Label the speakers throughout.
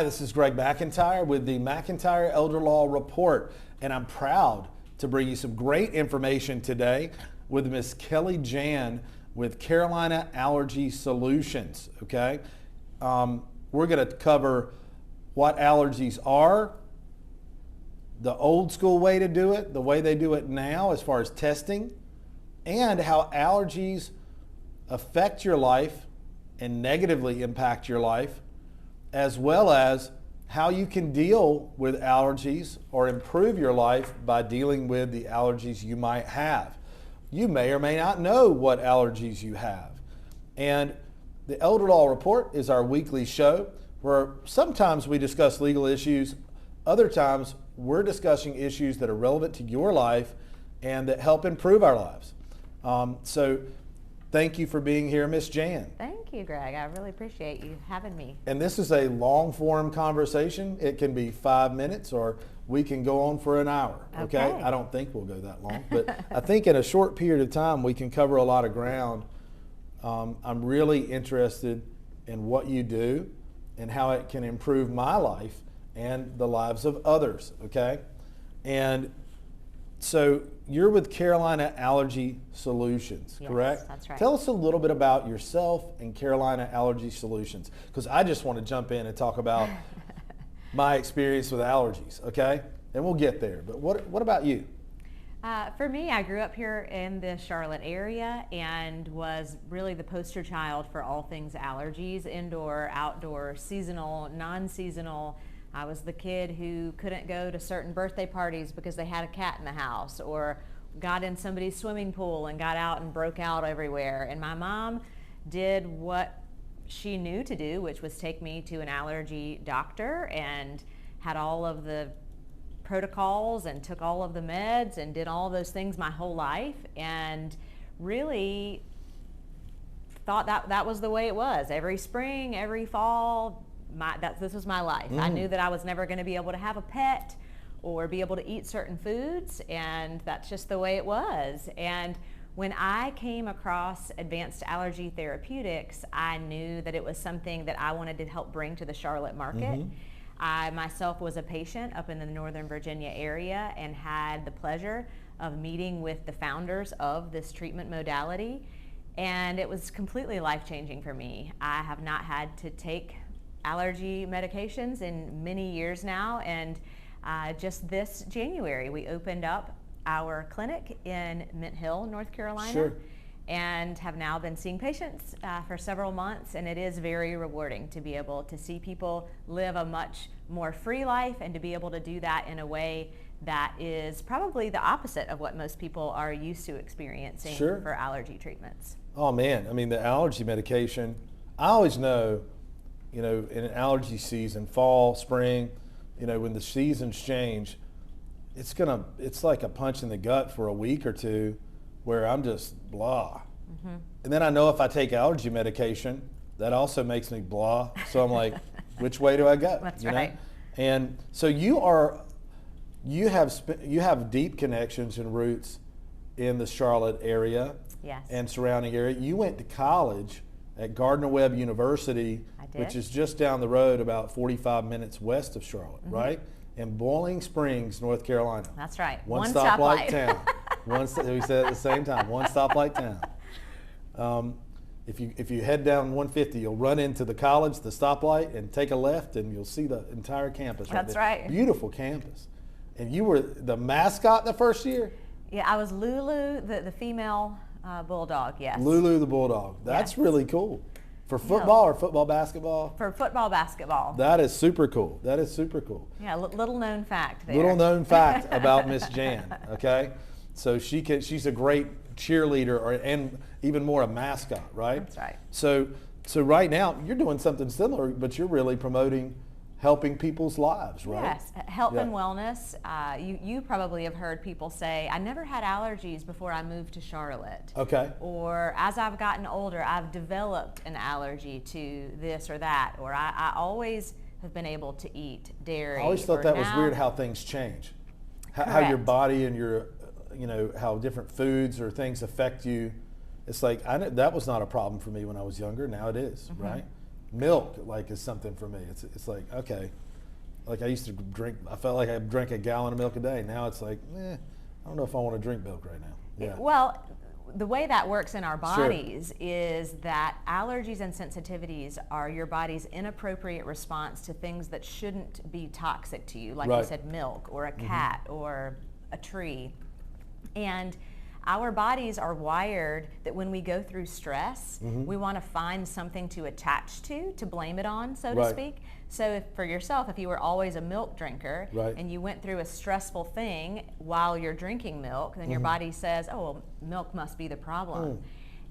Speaker 1: Hi, this is Greg McIntyre with the McIntyre Elder Law Report, and I'm proud to bring you some great information today with Miss Kelly Jan with Carolina Allergy Solutions, okay? We're gonna cover what allergies are, the old school way to do it, the way they do it now as far as testing, and how allergies affect your life and negatively impact your life, as well as how you can deal with allergies or improve your life by dealing with the allergies you might have. You may or may not know what allergies you have. And the Elder Law Report is our weekly show where sometimes we discuss legal issues, other times we're discussing issues that are relevant to your life and that help improve our lives. So thank you for being here, Miss Jan.
Speaker 2: Thank you, Greg. I really appreciate you having me.
Speaker 1: And this is a long form conversation. It can be 5 minutes or we can go on for an hour, okay? I don't think we'll go that long, but I think in a short period of time we can cover a lot of ground. I'm really interested in what you do and how it can improve my life and the lives of others, okay? And so you're with Carolina Allergy Solutions, correct?
Speaker 2: Yes, that's right.
Speaker 1: Tell us a little bit about yourself and Carolina Allergy Solutions, because I just want to jump in and talk about my experience with allergies, okay? And we'll get there, but what about you?
Speaker 2: For me, I grew up here in the Charlotte area and was really the poster child for all things allergies, indoor, outdoor, seasonal, non-seasonal. I was the kid who couldn't go to certain birthday parties because they had a cat in the house, or got in somebody's swimming pool and got out and broke out everywhere. And my mom did what she knew to do, which was take me to an allergy doctor, and had all of the protocols and took all of the meds and did all those things my whole life, and really thought that was the way it was. Every spring, every fall, this was my life. I knew that I was never going to be able to have a pet or be able to eat certain foods, and that's just the way it was. And when I came across Advanced Allergy Therapeutics, I knew that it was something that I wanted to help bring to the Charlotte market. I myself was a patient up in the Northern Virginia area and had the pleasure of meeting with the founders of this treatment modality, and it was completely life-changing for me. I have not had to take allergy medications in many years now, and just this January we opened up our clinic in Mint Hill, North Carolina, and have now been seeing patients for several months, and it is very rewarding to be able to see people live a much more free life and to be able to do that in a way that is probably the opposite of what most people are used to experiencing for allergy treatments. Oh man, I mean the allergy medication, I always know, you know, in an allergy season, fall, spring, you know, when the seasons change, it's like a punch in the gut for a week or two where I'm just blah. And then I know if I take allergy medication, that also makes me blah. So I'm like, which way do I go? That's
Speaker 1: you
Speaker 2: right.
Speaker 1: know? And so you have deep connections and roots in the Charlotte area and surrounding area. You went to college at Gardner-Webb University, which is just down the road about 45 minutes west of Charlotte, right? In Boiling Springs, North Carolina.
Speaker 2: That's right.
Speaker 1: One stoplight town. We said at the same time, one stoplight town. If you head down 150, you'll run into the college, the stoplight, and take a left, and you'll see the entire campus right there.
Speaker 2: That's right.
Speaker 1: Beautiful campus. And you were the mascot the first year?
Speaker 2: Yeah, I was Lulu, the female bulldog, yes.
Speaker 1: Lulu the bulldog. That's really cool. For football or football basketball?
Speaker 2: For football basketball.
Speaker 1: That is super cool. That is super cool.
Speaker 2: Yeah, little known fact there.
Speaker 1: Little known fact about Miss Jan, okay? So she's a great cheerleader and even more a mascot, right?
Speaker 2: That's right.
Speaker 1: So right now you're doing something similar, but you're really promoting helping people's lives, right?
Speaker 2: Yes, health and wellness. You probably have heard people say, I never had allergies before I moved to Charlotte.
Speaker 1: Okay.
Speaker 2: Or as I've gotten older, I've developed an allergy to this or that. Or I always have been able to eat dairy.
Speaker 1: I always thought that was weird how things change. How your body and your, you know, how different foods or things affect you. It's like, that was not a problem for me when I was younger. Now it is, right? milk like is something for me. It's like, okay, like I used to drink, I felt like I drank a gallon of milk a day. Now it's like, I don't know if I want to drink milk right now. Yeah.
Speaker 2: Well, the way that works in our bodies is that allergies and sensitivities are your body's inappropriate response to things that shouldn't be toxic to you, like you said, milk or a cat or a tree. And our bodies are wired that when we go through stress, we want to find something to attach to blame it on, so to speak. So if, for yourself, if you were always a milk drinker and you went through a stressful thing while you're drinking milk, then your body says, oh, well, milk must be the problem.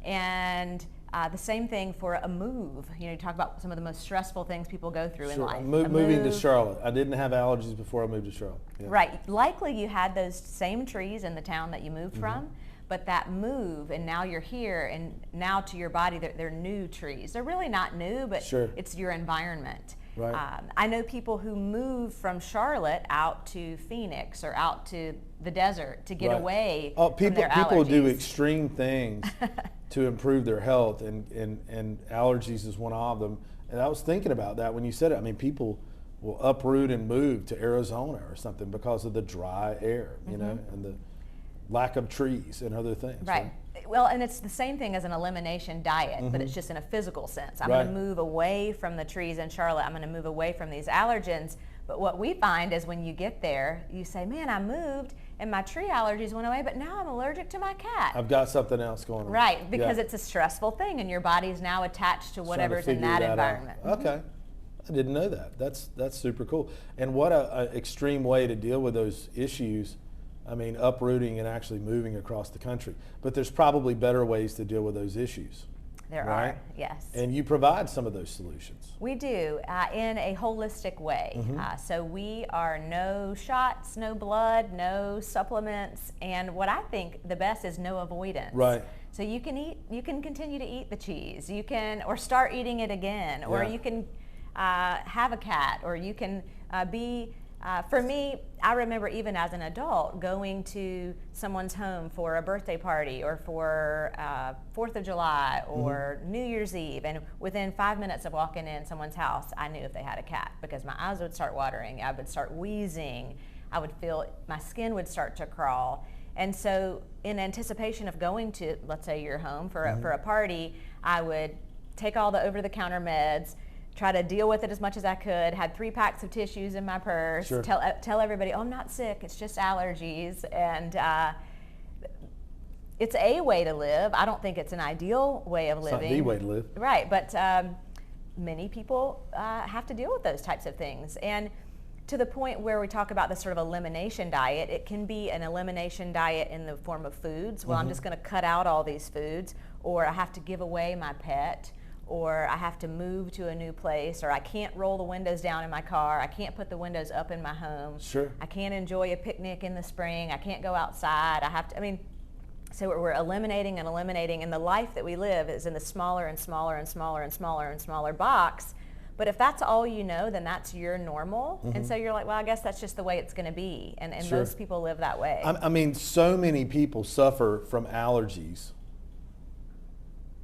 Speaker 2: And the same thing for a move. You know, you talk about some of the most stressful things people go through in life.
Speaker 1: Moving to Charlotte. I didn't have allergies before I moved to Charlotte. Yeah.
Speaker 2: Right. Likely you had those same trees in the town that you moved from, but that move, and now you're here, and now to your body, they're new trees. They're really not new, but it's your environment.
Speaker 1: Right.
Speaker 2: I know people who move from Charlotte out to Phoenix or out to the desert to get away from their allergies.
Speaker 1: People do extreme things to improve their health, and allergies is one of them. And I was thinking about that when you said it. I mean, people will uproot and move to Arizona or something because of the dry air, you know, and the lack of trees and other things.
Speaker 2: Right. Well, and it's the same thing as an elimination diet, but it's just in a physical sense. I'm going to move away from the trees in Charlotte. I'm going to move away from these allergens. But what we find is when you get there, you say, man, I moved and my tree allergies went away, but now I'm allergic to my cat.
Speaker 1: I've got something else going on.
Speaker 2: Right, because it's a stressful thing and your body's now attached to whatever's in that environment.
Speaker 1: Okay. I didn't know that. That's super cool. And what a extreme way to deal with those issues. I mean, uprooting and actually moving across the country. But there's probably better ways to deal with those issues.
Speaker 2: There are, yes.
Speaker 1: And you provide some of those solutions.
Speaker 2: We do, in a holistic way. So we are no shots, no blood, no supplements, and what I think the best is no avoidance.
Speaker 1: Right.
Speaker 2: So you can continue to eat the cheese, you can, or start eating it again, or you can have a cat, or you can be. For me, I remember even as an adult going to someone's home for a birthday party or for 4th of July or New Year's Eve, and within 5 minutes of walking in someone's house, I knew if they had a cat because my eyes would start watering, I would start wheezing, I would feel my skin would start to crawl. And so in anticipation of going to, let's say, your home for a party, I would take all the over-the-counter meds, try to deal with it as much as I could, had 3 packs of tissues in my purse, tell everybody, oh, I'm not sick, it's just allergies. And it's a way to live. I don't think it's an ideal way of living.
Speaker 1: It's not the way to live.
Speaker 2: Right, but many people have to deal with those types of things. And to the point where we talk about this sort of elimination diet, it can be an elimination diet in the form of foods. Well, I'm just going to cut out all these foods, or I have to give away my pet, or I have to move to a new place, or I can't roll the windows down in my car, I can't put the windows up in my home, I can't enjoy a picnic in the spring, I can't go outside, so we're eliminating and eliminating, and the life that we live is in the smaller and smaller and smaller and smaller and smaller box. But if that's all you know, then that's your normal, and so you're like, well, I guess that's just the way it's going to be, and most people live that way.
Speaker 1: I mean, so many people suffer from allergies,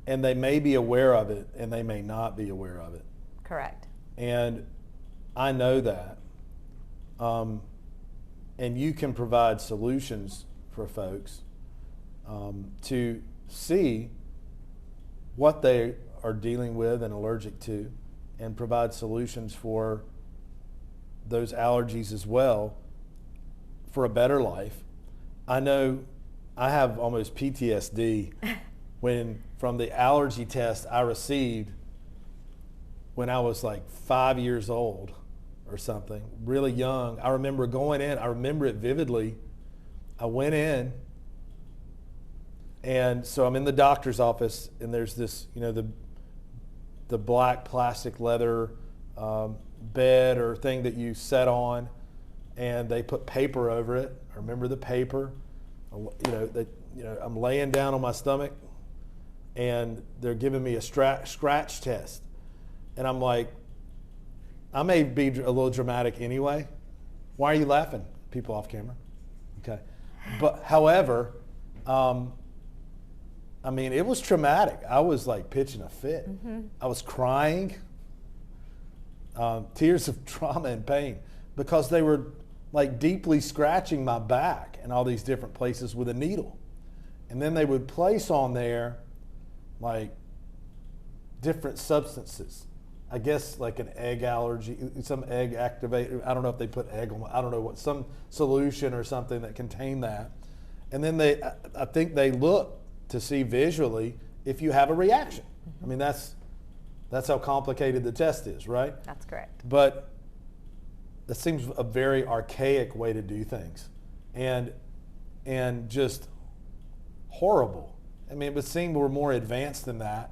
Speaker 1: and they may be aware of it, and they may not be aware of it.
Speaker 2: Correct.
Speaker 1: And I know that. And you can provide solutions for folks to see what they are dealing with and allergic to, and provide solutions for those allergies as well for a better life. I know I have almost PTSD from the allergy test I received when I was like 5 years old or something, really young. I remember going in, I remember it vividly. I went in, and so I'm in the doctor's office, and there's this, the black plastic leather bed or thing that you set on, and they put paper over it. I remember the paper. I'm laying down on my stomach, and they're giving me a scratch test. And I'm like, I may be a little dramatic anyway. Why are you laughing? People off camera. Okay. But however, it was traumatic. I was like pitching a fit. I was crying. tears of trauma and pain, because they were like deeply scratching my back and all these different places with a needle. And then they would place on there like different substances. I guess like an egg allergy, some egg activator. I don't know if they put egg on, I don't know what, some solution or something that contained that. And then I think they look to see visually if you have a reaction. I mean, that's how complicated the test is, right?
Speaker 2: That's correct.
Speaker 1: But that seems a very archaic way to do things, and just horrible. I mean, it would seem we're more advanced than that.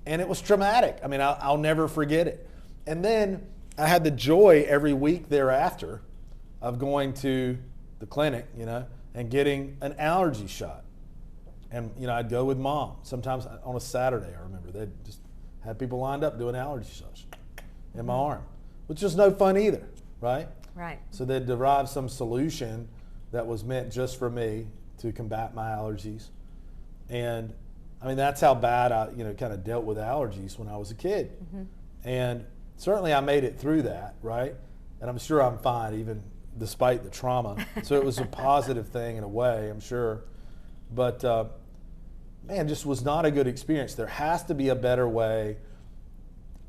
Speaker 1: And it was traumatic. I mean, I'll never forget it. And then I had the joy every week thereafter of going to the clinic, and getting an allergy shot. And, I'd go with Mom. Sometimes on a Saturday, I remember, they'd just have people lined up doing allergy shots in my arm, which was no fun either, right?
Speaker 2: Right.
Speaker 1: So they'd derive some solution that was meant just for me to combat my allergies. And I mean, that's how bad I, kind of dealt with allergies when I was a kid. And certainly I made it through that, right? And I'm sure I'm fine, even despite the trauma. So it was a positive thing in a way, I'm sure. But man, just was not a good experience. There has to be a better way,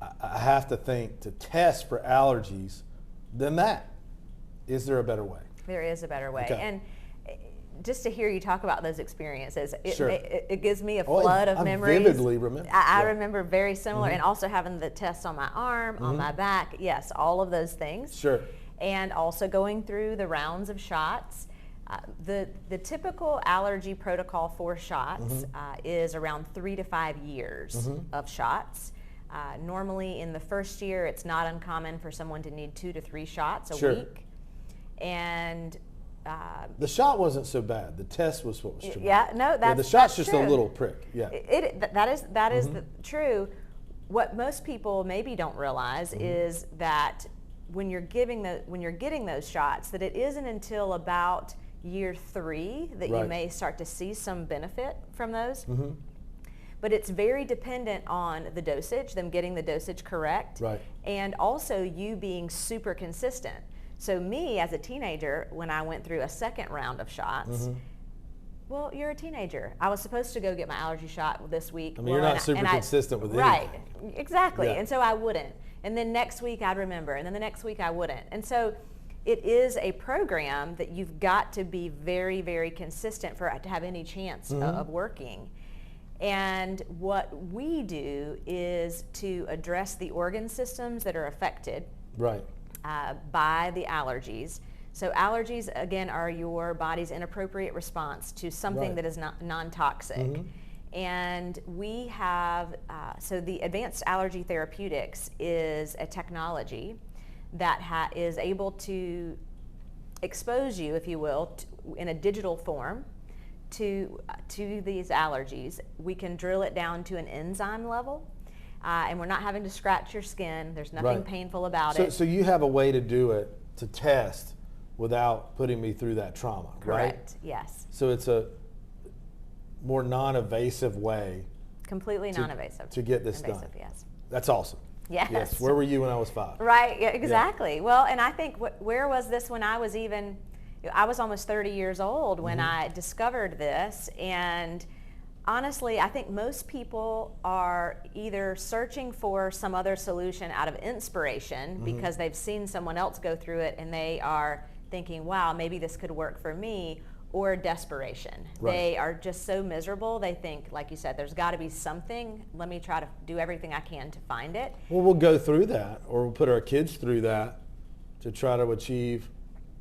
Speaker 1: I have to think, to test for allergies than that. Is there a better way?
Speaker 2: There is a better way.
Speaker 1: Okay.
Speaker 2: And just to hear you talk about those experiences,
Speaker 1: Sure.
Speaker 2: it gives me a flood of memories.
Speaker 1: I vividly remember.
Speaker 2: I remember very similar, and also having the test on my arm, on my back, yes, all of those things.
Speaker 1: Sure.
Speaker 2: And also going through the rounds of shots. The typical allergy protocol for shots is around 3 to 5 years of shots. Normally in the first year, it's not uncommon for someone to need 2 to 3 shots a week. And
Speaker 1: the shot wasn't so bad. The test was what was true.
Speaker 2: Yeah, no,
Speaker 1: the shot's just
Speaker 2: true.
Speaker 1: a little prick. Yeah,
Speaker 2: that is true. What most people maybe don't realize is that when you're getting those shots, that it isn't until about year 3 that you may start to see some benefit from those. But it's very dependent on the dosage, them getting the dosage correct, and also you being super consistent. So me, as a teenager, when I went through a second round of shots, well, you're a teenager. I was supposed to go get my allergy shot this week.
Speaker 1: I mean, you're not super consistent with anything.
Speaker 2: Right, exactly. And so I wouldn't. And then next week I'd remember, and then the next week I wouldn't. And so it is a program that you've got to be very, very consistent for it to have any chance of working. And what we do is to address the organ systems that are affected by the allergies. So allergies, again, are your body's inappropriate response to something that is non-toxic. And we have, so the Advanced Allergy Therapeutics is a technology that is able to expose you, if you will, in a digital form to these allergies. We can drill it down to an enzyme level, and we're not having to scratch your skin. There's nothing painful about it.
Speaker 1: So you have a way to do it, to test, without putting me through that trauma, right?
Speaker 2: Correct, yes.
Speaker 1: So it's a more non-invasive way.
Speaker 2: Completely non-invasive.
Speaker 1: To get this done.
Speaker 2: Yes.
Speaker 1: That's awesome.
Speaker 2: Yes.
Speaker 1: Where were you when I was 5?
Speaker 2: Right, yeah, exactly. Yeah. Well, and I think, where was this when I was I was almost 30 years old when I discovered this. And honestly, I think most people are either searching for some other solution out of inspiration because they've seen someone else go through it and they are thinking, wow, maybe this could work for me, or desperation. They are just so miserable. They think, like you said, there's got to be something. Let me try to do everything I can to find it.
Speaker 1: Well, we'll go through that, or we'll put our kids through that to try to achieve,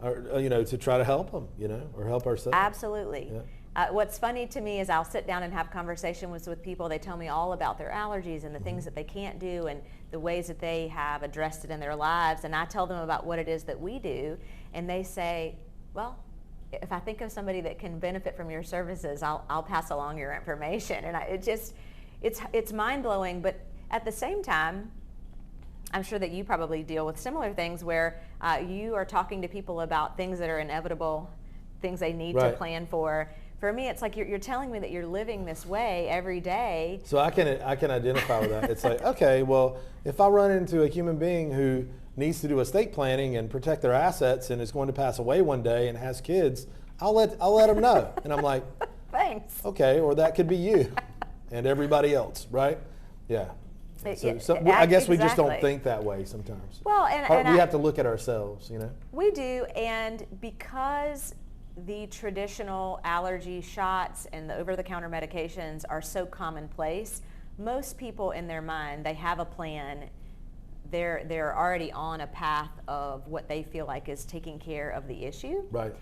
Speaker 1: or to try to help them, or help ourselves.
Speaker 2: Absolutely. Yeah. What's funny to me is I'll sit down and have conversations with people. They tell me all about their allergies and the things that they can't do and the ways that they have addressed it in their lives. And I tell them about what it is that we do, and they say, well, if I think of somebody that can benefit from your services, I'll pass along your information. And it's mind-blowing, but at the same time, I'm sure that you probably deal with similar things where you are talking to people about things that are inevitable, things they need to plan for, For me, it's like you're telling me that you're living this way every day.
Speaker 1: So I can identify with that. It's like, okay, well, if I run into a human being who needs to do estate planning and protect their assets and is going to pass away one day and has kids, I'll let them know. And I'm like,
Speaker 2: thanks.
Speaker 1: Okay, or that could be you and everybody else, right? Yeah. So I guess we just don't think that way sometimes.
Speaker 2: Well, and
Speaker 1: we have to look at ourselves, you know.
Speaker 2: We do, and because the traditional allergy shots and the over-the-counter medications are so commonplace, most people in their mind, they have a plan. They're already on a path of what they feel like is taking care of the issue.
Speaker 1: Right.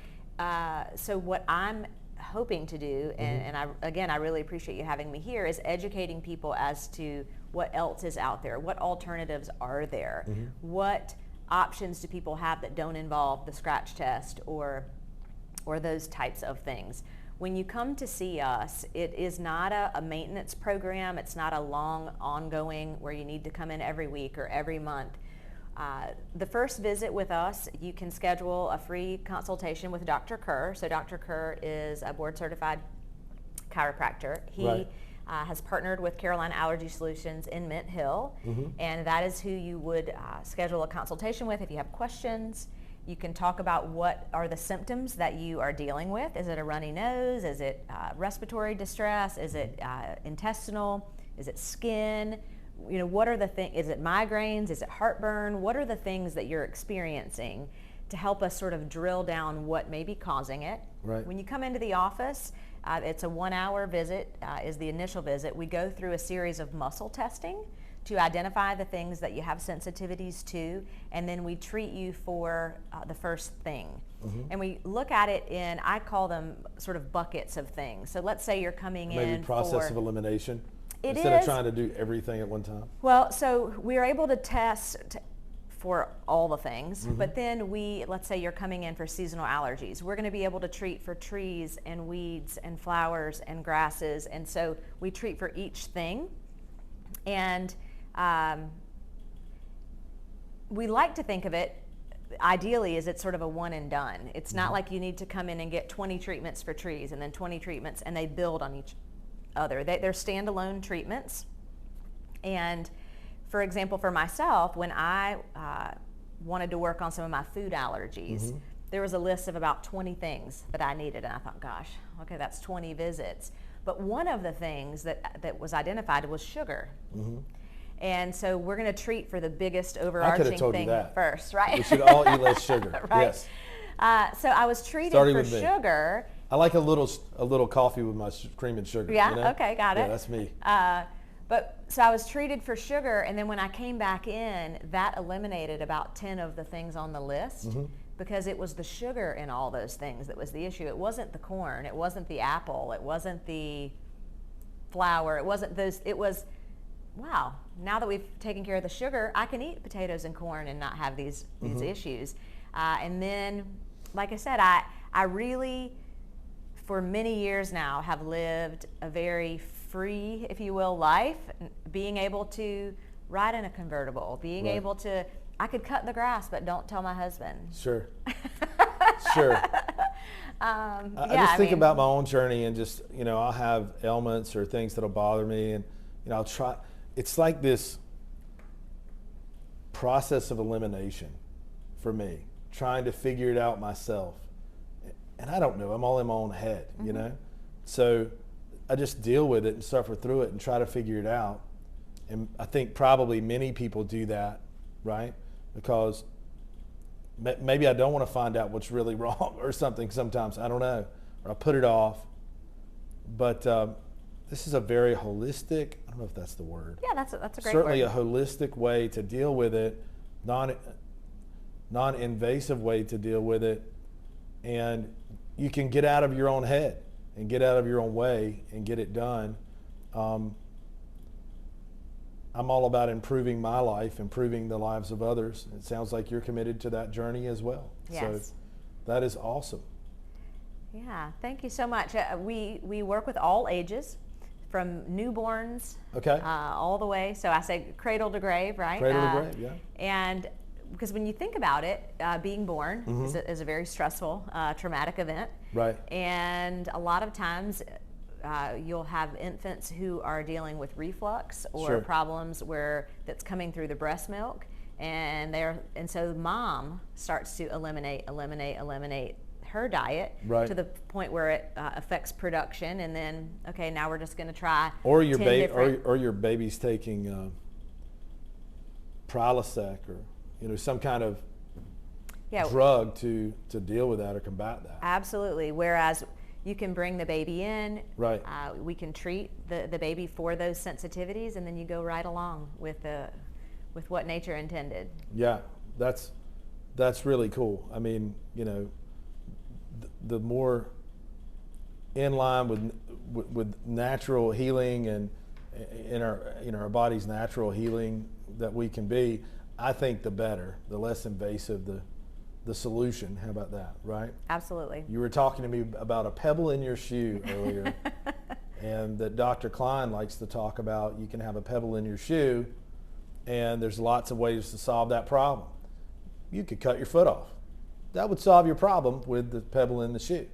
Speaker 2: So what I'm hoping to do, and I really appreciate you having me here, is educating people as to what else is out there, what alternatives are there, what options do people have that don't involve the scratch test or those types of things. When you come to see us, it is not a maintenance program. It's not a long ongoing where you need to come in every week or every month. The first visit with us, you can schedule a free consultation with Dr. Kerr. So Dr. Kerr is a board certified chiropractor. He has partnered with Carolina Allergy Solutions in Mint Hill, and that is who you would schedule a consultation with if you have questions. You can talk about what are the symptoms that you are dealing with. Is it a runny nose? Is it respiratory distress? Is it intestinal? Is it skin? You know, what are the things? Is it migraines? Is it heartburn? What are the things that you're experiencing to help us sort of drill down what may be causing it?
Speaker 1: Right.
Speaker 2: When you come into the office, it's a 1-hour visit, is the initial visit. We go through a series of muscle testing to identify the things that you have sensitivities to, and then we treat you for the first thing. And we look at it in, I call them sort of buckets of things. So let's say you're coming in
Speaker 1: Maybe process of elimination.
Speaker 2: It
Speaker 1: Instead
Speaker 2: is.
Speaker 1: of trying to do everything at one time.
Speaker 2: Well, so we're able to test for all the things, but then let's say you're coming in for seasonal allergies. We're going to be able to treat for trees and weeds and flowers and grasses, and so we treat for each thing. And we like to think of it, ideally, as it's sort of a one and done. It's not like you need to come in and get 20 treatments for trees and then 20 treatments, and they build on each other. They're standalone treatments. And for example, for myself, when I wanted to work on some of my food allergies, there was a list of about 20 things that I needed, and I thought, gosh, okay, that's 20 visits. But one of the things that was identified was sugar. And so we're going to treat for the biggest overarching thing first, right?
Speaker 1: We should all eat less sugar.
Speaker 2: Right.
Speaker 1: Yes.
Speaker 2: So I was treated for sugar.
Speaker 1: I like a little coffee with my cream and sugar.
Speaker 2: Yeah.
Speaker 1: You know?
Speaker 2: Okay. Got it.
Speaker 1: Yeah, that's me.
Speaker 2: So I was treated for sugar, and then when I came back in, that eliminated about 10 of the things on the list because it was the sugar in all those things that was the issue. It wasn't the corn. It wasn't the apple. It wasn't the flour. It wasn't those. It was, wow, now that we've taken care of the sugar, I can eat potatoes and corn and not have these issues. And then, like I said, I really, for many years now, have lived a very free, if you will, life, being able to ride in a convertible, being able to, I could cut the grass, but don't tell my husband.
Speaker 1: Sure. Sure. I just think about my own journey, and just, I'll have ailments or things that'll bother me, and, I'll try. It's like this process of elimination for me, trying to figure it out myself. And I don't know, I'm all in my own head, So I just deal with it and suffer through it and try to figure it out. And I think probably many people do that, right? Because maybe I don't want to find out what's really wrong or something sometimes, I don't know, or I put it off. But this is a very holistic, I don't know if that's the word.
Speaker 2: Yeah, that's a great
Speaker 1: certainly
Speaker 2: word.
Speaker 1: A holistic way to deal with it, non-invasive way to deal with it, and you can get out of your own head and get out of your own way and get it done. I'm all about improving my life, improving the lives of others. It sounds like you're committed to that journey as well.
Speaker 2: Yes.
Speaker 1: So that is awesome.
Speaker 2: Yeah, thank you so much. We work with all ages, from newborns all the way. So I say cradle to grave, right?
Speaker 1: Cradle to grave, yeah.
Speaker 2: And because when you think about it, being born is a very stressful, traumatic event.
Speaker 1: Right.
Speaker 2: And a lot of times you'll have infants who are dealing with reflux or
Speaker 1: Sure.
Speaker 2: problems that's coming through the breast milk, and so the mom starts to eliminate her diet
Speaker 1: Right.
Speaker 2: to the point where it affects production, and then okay, now we're just going to try
Speaker 1: Or your
Speaker 2: 10
Speaker 1: baby,
Speaker 2: different-
Speaker 1: or your baby's taking Prilosec or some kind of drug to deal with that or combat that.
Speaker 2: Absolutely. Whereas you can bring the baby in,
Speaker 1: Right.
Speaker 2: We can treat the baby for those sensitivities, and then you go right along with what nature intended.
Speaker 1: Yeah, that's really cool. I mean, the more in line with natural healing and in our body's natural healing that we can be, I think the better, the less invasive the solution. How about that, right?
Speaker 2: Absolutely.
Speaker 1: You were talking to me about a pebble in your shoe earlier, and that Dr. Klein likes to talk about. You can have a pebble in your shoe, and there's lots of ways to solve that problem. You could cut your foot off. That would solve your problem with the pebble in the shoe.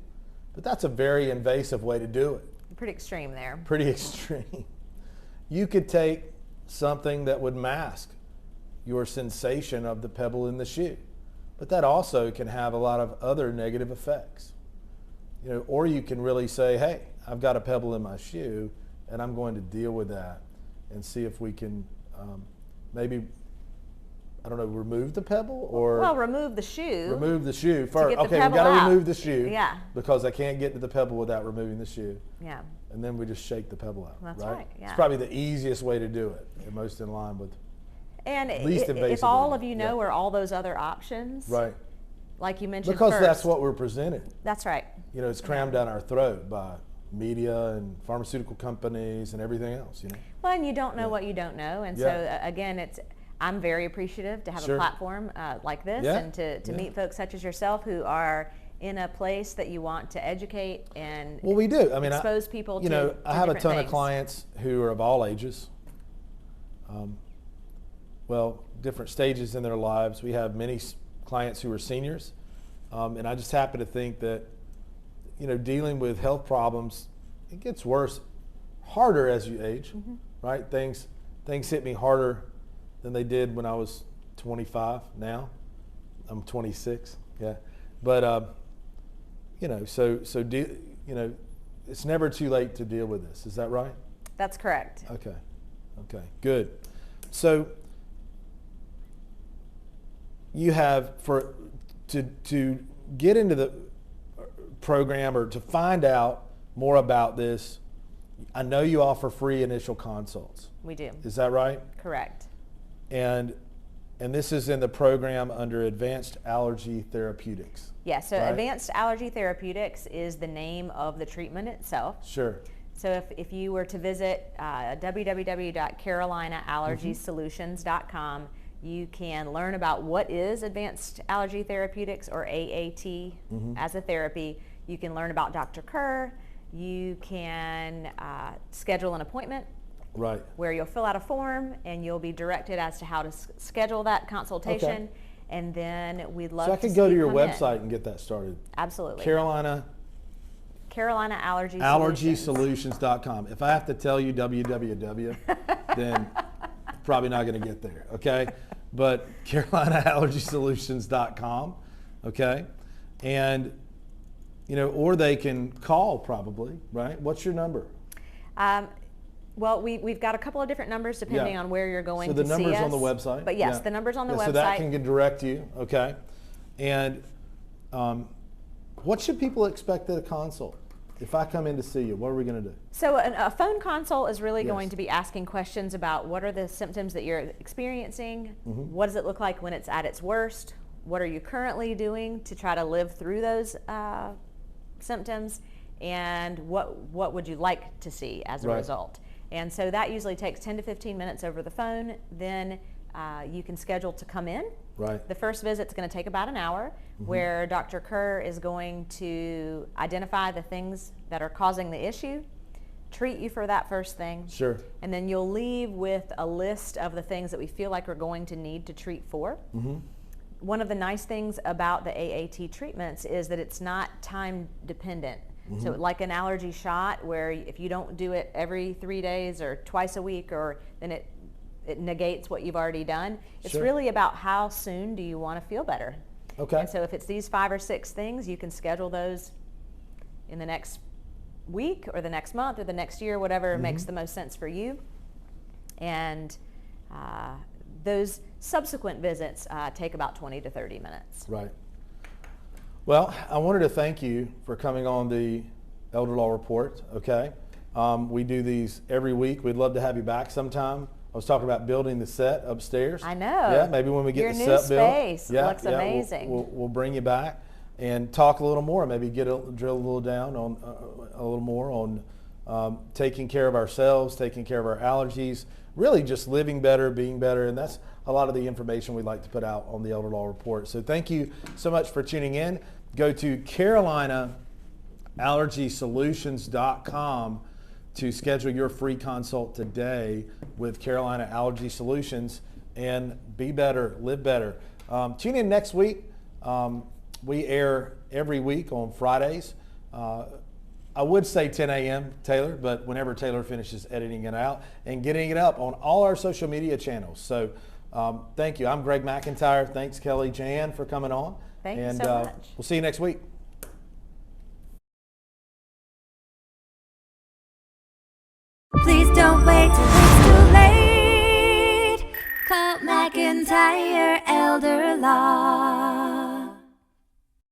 Speaker 1: But that's a very invasive way to do it.
Speaker 2: Pretty extreme there.
Speaker 1: Pretty extreme. You could take something that would mask your sensation of the pebble in the shoe. But that also can have a lot of other negative effects. Or you can really say, hey, I've got a pebble in my shoe, and I'm going to deal with that and see if we can maybe, I don't know, remove the pebble or...
Speaker 2: Well, remove the shoe.
Speaker 1: Remove the shoe first.
Speaker 2: Okay,
Speaker 1: we've got to remove the shoe.
Speaker 2: Yeah.
Speaker 1: Because I can't get to the pebble without removing the shoe.
Speaker 2: Yeah.
Speaker 1: And then we just shake the pebble out.
Speaker 2: That's right, yeah.
Speaker 1: It's probably the easiest way to do it, and most in line with...
Speaker 2: And
Speaker 1: least invasive
Speaker 2: if all
Speaker 1: way.
Speaker 2: of you know are all those other options,
Speaker 1: Right.
Speaker 2: like you mentioned
Speaker 1: Because
Speaker 2: first,
Speaker 1: that's what we're presented.
Speaker 2: That's right.
Speaker 1: It's crammed down our throat by media and pharmaceutical companies and everything else.
Speaker 2: Well, and you don't know what you don't know, and so again, I'm very appreciative to have a platform like this and to meet folks such as yourself who are in a place that you want to educate and
Speaker 1: well, we do. I mean,
Speaker 2: expose people to
Speaker 1: I have a ton
Speaker 2: things.
Speaker 1: of clients who are of all ages. Different stages in their lives. We have many clients who are seniors, and I just happen to think that, dealing with health problems, it gets harder as you age, right? Things hit me harder than they did when I was 25. Now, I'm 26. Yeah, but it's never too late to deal with this. Is that right?
Speaker 2: That's correct.
Speaker 1: Okay, good. So you have to get into the program or to find out more about this. I know you offer free initial consults.
Speaker 2: We do.
Speaker 1: Is that right?
Speaker 2: Correct.
Speaker 1: And this is in the program under Advanced Allergy Therapeutics.
Speaker 2: Yeah, so
Speaker 1: right?
Speaker 2: Advanced Allergy Therapeutics is the name of the treatment itself.
Speaker 1: Sure.
Speaker 2: So if you were to visit www.carolinaallergysolutions.com, you can learn about what is Advanced Allergy Therapeutics, or AAT, as a therapy. You can learn about Dr. Kerr. You can schedule an appointment,
Speaker 1: right,
Speaker 2: where you'll fill out a form and you'll be directed as to how to schedule that consultation.
Speaker 1: Okay.
Speaker 2: And then we'd love
Speaker 1: so I
Speaker 2: to
Speaker 1: could
Speaker 2: see
Speaker 1: go to
Speaker 2: you
Speaker 1: your
Speaker 2: come
Speaker 1: website
Speaker 2: in.
Speaker 1: and get that started.
Speaker 2: Absolutely.
Speaker 1: Carolina
Speaker 2: Allergy
Speaker 1: Solutions.com. If I have to tell you www, then probably not going to get there, okay? But CarolinaAllergySolutions.com, okay? And, or they can call probably, right? What's your number?
Speaker 2: Well, we've got a couple of different numbers depending on where you're going to see us.
Speaker 1: So the number's on the website?
Speaker 2: But yes, the number's on the website.
Speaker 1: So that can direct you, okay? And what should people expect at a consult? If I come in to see you, what are we going to do?
Speaker 2: So a phone consult is really going to be asking questions about what are the symptoms that you're experiencing, what does it look like when it's at its worst, what are you currently doing to try to live through those symptoms, and what would you like to see as a result. And so that usually takes 10 to 15 minutes over the phone. Then you can schedule to come in.
Speaker 1: Right.
Speaker 2: The first visit's going to take about an hour, where Dr. Kerr is going to identify the things that are causing the issue, treat you for that first thing.
Speaker 1: Sure.
Speaker 2: And then you'll leave with a list of the things that we feel like we're going to need to treat for. one of the nice things about the AAT treatments is that it's not time dependent. So like an allergy shot, where if you don't do it every 3 days or twice a week, then it negates what you've already done. It's really about how soon do you want to feel better.
Speaker 1: Okay.
Speaker 2: And so if it's these 5 or 6 things, you can schedule those in the next week or the next month or the next year, whatever makes the most sense for you. And those subsequent visits take about 20 to 30 minutes.
Speaker 1: Right. Well, I wanted to thank you for coming on the Elder Law Report, okay? We do these every week. We'd love to have you back sometime. I was talking about building the set upstairs.
Speaker 2: I know.
Speaker 1: Yeah, maybe when we get
Speaker 2: your
Speaker 1: the
Speaker 2: new
Speaker 1: set built.
Speaker 2: space looks amazing.
Speaker 1: We'll bring you back and talk a little more, maybe drill a little down on a little more on taking care of ourselves, taking care of our allergies, really just living better, being better, and that's a lot of the information we'd like to put out on the Elder Law Report. So thank you so much for tuning in. Go to Carolina Allergy Solutions.com to schedule your free consult today with Carolina Allergy Solutions and be better, live better. Tune in next week. We air every week on Fridays. I would say 10 a.m. Taylor, but whenever Taylor finishes editing it out and getting it up on all our social media channels. So thank you. I'm Greg McIntyre. Thanks, Kelly Jan, for coming on.
Speaker 2: Thank you so much.
Speaker 1: We'll see you next week.
Speaker 3: Please don't wait till it's too late. Call McIntyre Elder Law.